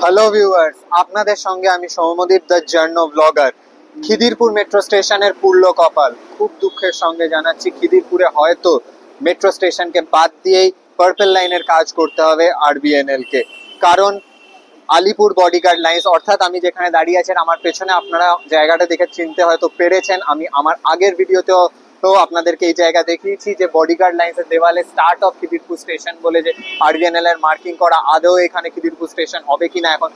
Hello viewers, আপনাদের সঙ্গে আমি Soumyadeep the journo blogger. Khidirpur metro স্টেশনের পুরল কপাল। খুব দুঃখের সঙ্গে জানাচ্ছি, খিদিরপুরে হয়তো মেট্রো স্টেশনকে বাদ দিয়েই পার্পল লাইনের কাজ করতে হবে আরবিএনএল কে। কারণ আলিপুর বডিগার্ড লাইন্স, অর্থাৎ আমি যেখানে দাঁড়িয়ে আছেন আমার পেছনে, আপনারা জায়গাটা দেখে চিনতে হয়তো পেরেছেন। আমি আমার আগের ভিডিওতেও আপনাদেরকে এই জায়গা দেখিয়েছি যে বডিগার্ড লাইন্সের দেওয়ালে স্টার্ট অফ খিদিরপুর স্টেশন বলে যে আরবিএনএল এর মার্কিং করা, আদৌ এখানে খিদিরপুর স্টেশন হবে কিনা এখন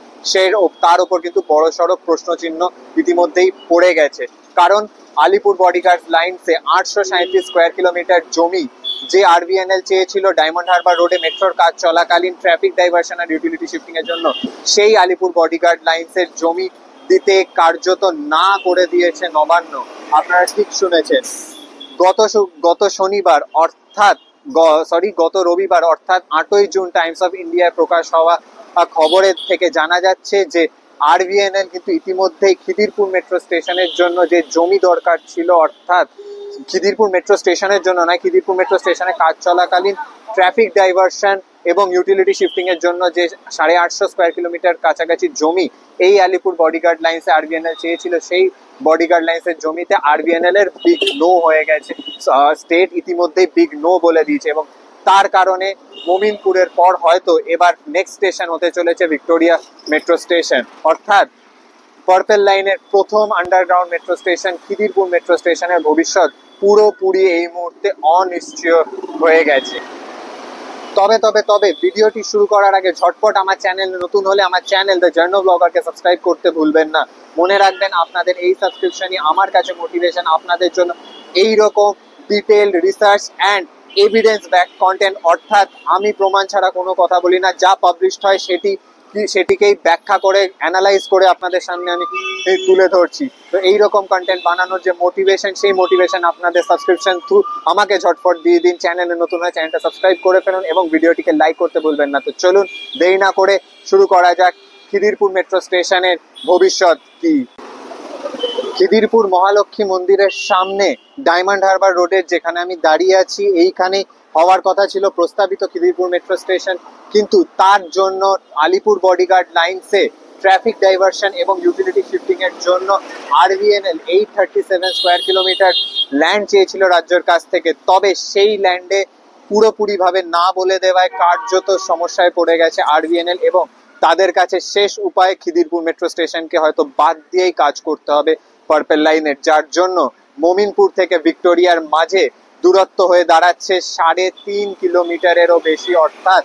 তার উপর কিন্তু বড় সড়ো প্রশ্নচিহ্ন ইতিমধ্যেই পড়ে গেছে। কারণ আলিপুর বডিগার্ড লাইন্সে 837 স্কোয়ার কিলোমিটার জমি যে আরবিএনএল চেয়েছিল ডায়মন্ড হারবার রোডে মেট্রোর কাজ চলাকালীন ট্রাফিক ডাইভারশন আর ইউটিলিটি শিফটিং এর জন্য, সেই আলিপুর বডিগার্ড লাইন্সের জমি দিতে কার্যত না করে দিয়েছে নবান্ন। আপনারা ঠিক শুনেছেন, গত শনিবার অর্থাৎ গত রবিবার অর্থাৎ 8ই জুন টাইমস অফ ইন্ডিয়ায় প্রকাশ হওয়া খবরের থেকে জানা যাচ্ছে যে আরবিএনএল কিন্তু ইতিমধ্যেই খিদিরপুর মেট্রো স্টেশনের জন্য যে জমি দরকার ছিল, অর্থাৎ খিদিরপুর মেট্রো স্টেশনের জন্য নয়, খিদিরপুর মেট্রো স্টেশনে কাজ চলাকালীন ট্রাফিক ডাইভারশন এবং ইউটিলিটি শিফটিং এর জন্য যে 850 স্কোয়ার কিলোমিটার কাছাকাছি জমি এই আলিপুর বডিগার্ড লাইন্সে আরবিএনএল চেয়েছিল, সেই বডিগার্ড লাইন্সের জমিতে আরবিএনএল এর বিগ নো হয়ে গেছে। স্টেট ইতিমধ্যেই বিগ নো বলে দিয়েছে এবং তার কারণে মোমিনপুরের পর হয়তো এবার নেক্সট স্টেশন হতে চলেছে ভিক্টোরিয়া মেট্রো স্টেশন, অর্থাৎ পার্পল লাইনের প্রথম underground metro station Khidirpur metro স্টেশনের ভবিষ্যৎ পুরোপুরি এই মুহূর্তে অনিশ্চয় হয়ে গেছে। তবে ভিডিওটি শুরু করার আগে ঝটপট আমার চ্যানেল নতুন হলে আমার চ্যানেল দ্য জার্নো ব্লগারকে সাবস্ক্রাইব করতে ভুলবেন না। মনে রাখবেন, আপনাদের এই সাবস্ক্রিপশনই আমার কাছে মোটিভেশন আপনাদের জন্য এইরকম detailed research and evidence back content, অর্থাৎ আমি প্রমাণ ছাড়া কোনো কথা বলি না, যা পাবলিশড হয় সেটিকেই ব্যাখ্যা করে অ্যানালাইজ করে আপনাদের সামনে আমি তুলে ধরছি। তো এইরকম কন্টেন্ট বানানোর যে মোটিভেশন, সেই মোটিভেশন আপনাদের সাবস্ক্রিপশন থ্রু আমাকে ঝটপট দিয়ে দিন। চ্যানেলে নতুন হয় চ্যানেলটা সাবস্ক্রাইব করে ফেলুন এবং ভিডিওটিকে লাইক করতে ভুলবেন না। তো চলুন দেরি না করে শুরু করা যাক। খিদিরপুর মেট্রো স্টেশনের ভবিষ্যৎ কি? খিদিরপুর মহালক্ষ্মী মন্দিরের সামনে ডায়মন্ড হারবার রোডের যেখানে আমি দাঁড়িয়ে আছি, এইখানে হওয়ার কথা ছিল প্রস্তাবিত খিদিরপুর মেট্রো স্টেশন, কিন্তু তার জন্য আলিপুর বডিগার্ড লাইন্সে ট্রাফিক ডাইভারশন এবং ইউটিলিটি শিফটিং এর জন্য আরবিএনএল 837 স্কোয়ার কিলোমিটার ল্যান্ড চেয়েছিল রাজ্যের কাছ থেকে। তবে সেই ল্যান্ডে পুরোপুরিভাবে না বলে দেওয়ায় কার্যত সমস্যায় পড়ে গেছে আরবিএনএল এবং তাদের কাছে শেষ উপায় খিদিরপুর মেট্রো স্টেশনকে হয়তো বাদ দিয়েই কাজ করতে হবে পার্পল লাইনের, যার জন্য মোমিনপুর থেকে ভিক্টোরিয়ার মাঝে দূরত্ব হয়ে দাঁড়াচ্ছে 3.5 কিলোমিটারেরও বেশি, অর্থাৎ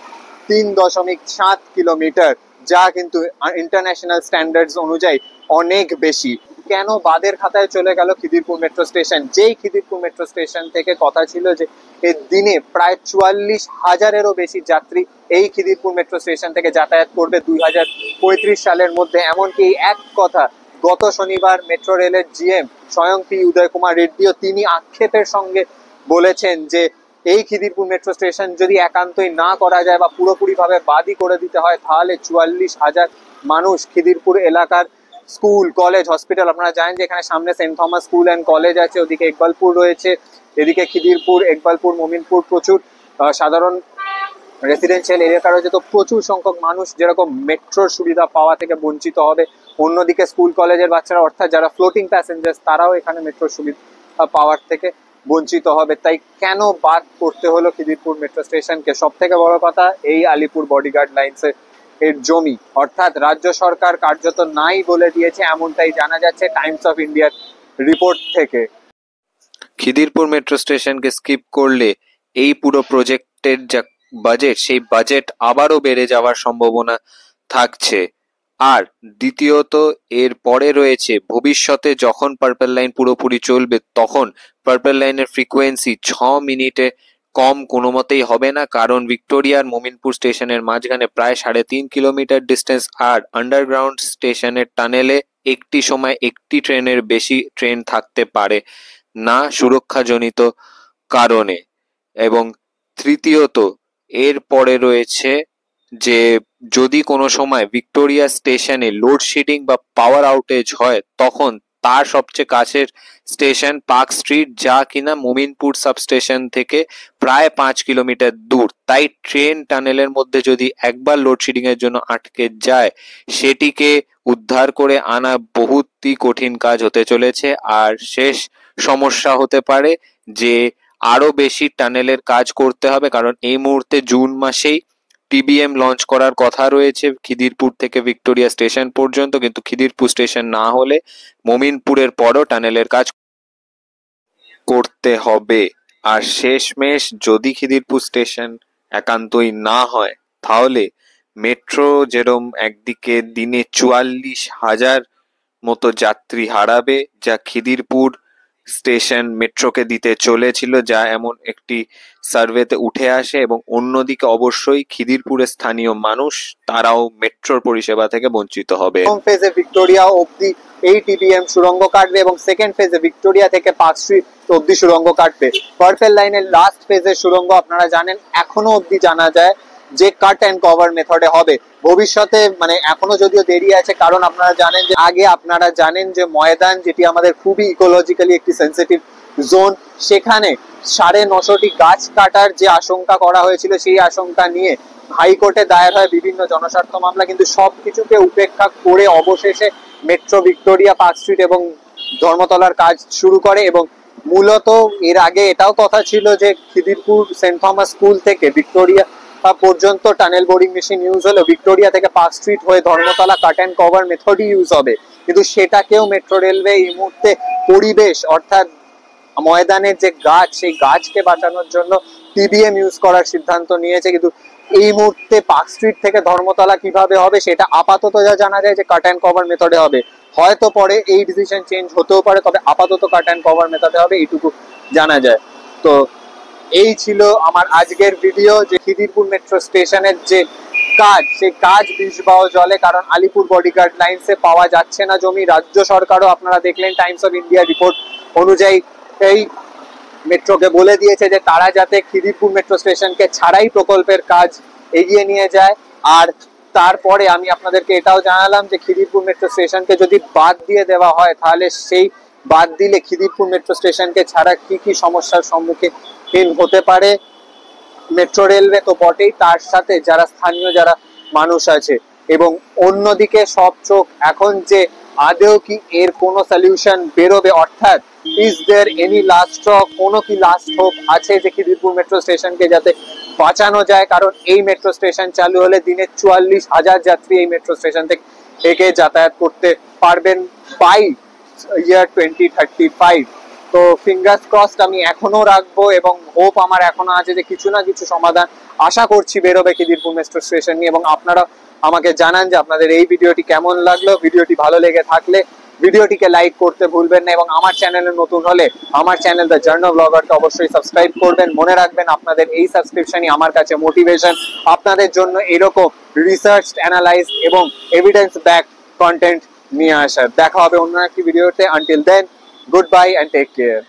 3.7 কিলোমিটার, যা কিন্তু ইন্টারন্যাশনাল স্ট্যান্ডার্ডস অনুযায়ী অনেক বেশি। কেন বাদের খাতায় চলে গেল খিদিরপুর মেট্রো স্টেশন? যেই খিদিরপুর মেট্রো স্টেশন থেকে কথা ছিল যে এর দিনে প্রায় 44,000-এরও বেশি যাত্রী এই খিদিরপুর মেট্রো স্টেশন থেকে যাতায়াত করবে 2035 সালের মধ্যে। এমনকি এক কথা গত শনিবার মেট্রো রেলের জিএম স্বয়ং পি উদয় কুমার রেড্ডিও তিনি আক্ষেপের সঙ্গে বলেছেন যে এই খিদিরপুর মেট্রো স্টেশন যদি একান্তই না করা যায় বা পুরোপুরিভাবে বাদই করে দিতে হয়, তাহলে 44,000 মানুষ খিদিরপুর এলাকার স্কুল, কলেজ, হসপিটাল, আপনারা জানেন যে এখানে সামনে Saint Thomas School and College আছে, ওদিকে ইকবালপুর রয়েছে, এদিকে খিদিরপুর, ইকবালপুর, মোমিনপুর প্রচুর সাধারণ রেসিডেন্সিয়াল এলাকা রয়েছে। তো প্রচুর সংখ্যক মানুষ যেরকম মেট্রোর সুবিধা পাওয়া থেকে বঞ্চিত হবে, অন্যদিকে স্কুল কলেজের বাচ্চারা অর্থাৎ যারা ফ্লোটিং প্যাসেঞ্জার্স তারাও এখানে মেট্রোর সুবিধা পাওয়ার থেকে বঞ্চিত হবে। তাই কেন বাদ করতে হলো খিদিরপুর মেট্রো স্টেশনকে? সব থেকে বড় কথা, এই আলিপুর বডিগার্ড লাইন্সে এর জমি, অর্থাৎ রাজ্য সরকার কার্যত নাই বলে দিয়েছে, এমনটাই জানা যাচ্ছে টাইমস অফ ইন্ডিয়ার রিপোর্ট থেকে। খিদিরপুর মেট্রো স্টেশনকে স্কিপ করলে এই পুরো প্রজেক্টের যা বাজেট, সেই বাজেট আবারও বেড়ে যাওয়ার সম্ভাবনা থাকছে। আর দ্বিতীয়ত এর পরে রয়েছে ভবিষ্যতে যখন পার্পল লাইন পুরোপুরি চলবে, তখন পার্পল লাইনের ফ্রিকোয়েন্সি 6 মিনিটে কম কোনো মতেই হবে না, কারণ ভিক্টোরিয়ার মোমিনপুর স্টেশনের মাঝখানে প্রায় 3.5 কিলোমিটার ডিস্টেন্স, আর আন্ডারগ্রাউন্ড স্টেশনের টানেলে একটি সময় একটি ট্রেনের বেশি ট্রেন থাকতে পারে না সুরক্ষাজনিত কারণে। এবং তৃতীয়ত এর পরে রয়েছে যে যদি কোনো সময় ভিক্টোরিয়া স্টেশনে লোডশেডিং বা পাওয়ার আউটেজ হয়, তখন তার সবচেয়ে কাছের স্টেশন পার্ক স্ট্রিট, যা কিনা মোমিনপুর সাবস্টেশন থেকে প্রায় 5 কিলোমিটার দূর। তাই ট্রেন টানেলের মধ্যে যদি একবার লোডশেডিং এর জন্য আটকে যায়, সেটিকে উদ্ধার করে আনা বহুতই কঠিন কাজ হতে চলেছে। আর শেষ সমস্যা হতে পারে যে আরো বেশি টানেলের কাজ করতে হবে, কারণ এই মুহূর্তে জুন মাসেই টিবিএম লঞ্চ করার কথা রয়েছে খিদিরপুর থেকে ভিক্টোরিয়া স্টেশন পর্যন্ত, কিন্তু খিদিরপুর স্টেশন না হলে মোমিনপুরের পরও টানেলের কাজ করতে হবে। আর শেষমেশ যদি খিদিরপুর স্টেশন একান্তই না হয়, তাহলে মেট্রো যেরম একদিকে দিনে 44,000 মতো যাত্রী হারাবে, যা খিদিরপুর স্টেশন মেট্রোকে দিতে চলেছিল, যা এমন একটি সার্ভেতে উঠে আসে। এবং অন্যদিকে অবশ্যই খিদিরপুরের স্থানীয় মানুষ, তারাও মেট্রোর পরিষেবা থেকে বঞ্চিত হবে। প্রথম ফেজে ভিক্টোরিয়া অবধি এই টিবিএম সুড়ঙ্গ কাটবে এবং সেকেন্ড ফেজে ভিক্টোরিয়া থেকে পার্ক স্ট্রিট অবধি সুড়ঙ্গ কাটবে। পার্পেল লাইনের লাস্ট ফেজের সুড়ঙ্গ আপনারা জানেন এখনো অবধি জানা যায় যে কাট অ্যান্ড কভার মেথডে হবে। ভবিষ্যতে মানে এখনো যদিও দেরি আছে, কারণ আপনারা জানেন যে আগে আপনারা জানেন যে ময়দান, যেটি আমাদের খুবই ইকোলজিক্যালি একটি সেন্সিটিভ জোন, সেখানে 950টি গাছ কাটার যে আশঙ্কা করা হয়েছিল, সেই আশঙ্কা নিয়ে হাইকোর্টে দায়ের হয় বিভিন্ন জনস্বার্থ মামলা। কিন্তু সবকিছুকে উপেক্ষা করে অবশেষে মেট্রো ভিক্টোরিয়া পার্ক স্ট্রিট এবং ধর্মতলার কাজ শুরু করে। এবং মূলত এর আগে এটাও কথা ছিল যে খিদিরপুর সেন্ট থমাস স্কুল থেকে ভিক্টোরিয়া পর্যন্ত টানেল বোরিং মেশিন ইউজ হলো, ভিক্টোরিয়া থেকে পার্ক স্ট্রিট হয়ে ধর্মতলা কাট অ্যান্ড কভার মেথডই ইউজ হবে। কিন্তু সেটাকেও মেট্রো রেলওয়ে এই মুহূর্তে পরিবেশ অর্থাৎ ময়দানের যে গাছ, সেই গাছকে বাঁচানোর জন্য টিবিএম ইউজ করার সিদ্ধান্ত নিয়েছে। কিন্তু এই মুহূর্তে পার্ক স্ট্রিট থেকে ধর্মতলা কিভাবে হবে সেটা আপাতত যা জানা যায় যে কাট অ্যান্ড কভার মেথডে হবে। হয়তো পরে এই ডিসিশন চেঞ্জ হতেও পারে, তবে আপাতত কাট অ্যান্ড কভার মেথডে হবে, এইটুকু জানা যায়। তো এই ছিল আমার আজকের ভিডিও, যে খিদিরপুর মেট্রো স্টেশনের যে কাজ, সেই কাজ বিষবাও জলে, কারণ আলিপুর বডিগার্ড লাইন্সে পাওয়া যাচ্ছে না জমি। রাজ্য সরকারও আপনারা দেখলেন টাইমস অফ ইন্ডিয়া রিপোর্ট অনুযায়ী এই মেট্রোকে বলে দিয়েছে যে তারা যাতে খিদিরপুর মেট্রো স্টেশনকে ছাড়াই প্রকল্পের কাজ এগিয়ে নিয়ে যায়। আর তারপরে আমি আপনাদেরকে এটাও জানালাম যে খিদিরপুর মেট্রো স্টেশনকে যদি বাদ দিয়ে দেওয়া হয়, তাহলে সেই বাদ দিলে খিদিরপুর মেট্রো স্টেশনকে ছাড়া কি কি সমস্যার সম্মুখীন হতে পারে মেট্রো রেলওয়ে তো বটেই, তার সাথে যারা স্থানীয় যারা মানুষ আছে। এবং অন্যদিকে সব চোখ এখন যে আদেও কি এর কোনো সলিউশন বেরোবে, অর্থাৎ is there any last straw, কোনো কি লাস্ট হোপ আছে যে খিদিরপুর মেট্রো স্টেশনকে যাতে বাঁচানো যায়। কারণ এই মেট্রো স্টেশন চালু হলে দিনে 44,000 যাত্রী এই মেট্রো স্টেশন থেকে যাতায়াত করতে পারবেন বাই ইয়ার 2035। তো ফিঙ্গার্স ক্রসড আমি এখনো রাখবো এবং হোপ আমার এখনো আছে যে কিছু না কিছু সমাধান আশা করছি বেরোবে খিদিরপুর মেট্রো স্টেশন নিয়ে। এবং আপনারা আমাকে জানান যে আপনাদের এই ভিডিওটি কেমন লাগলো। ভিডিওটি ভালো লেগে থাকলে ভিডিওটিকে লাইক করতে ভুলবেন না, এবং আমার চ্যানেলে নতুন হলে আমার চ্যানেল দ্য জার্নি অফ ব্লগারকে অবশ্যই সাবস্ক্রাইব করবেন। মনে রাখবেন আপনাদের এই সাবস্ক্রিপশনই আমার কাছে মোটিভেশন আপনাদের জন্য এরকম রিসার্চ, অ্যানালাইজ এবং এভিডেন্স ব্যাক কন্টেন্ট নিয়ে আসার। দেখা হবে অন্য একটি ভিডিওতে। Until then, goodbye and take care.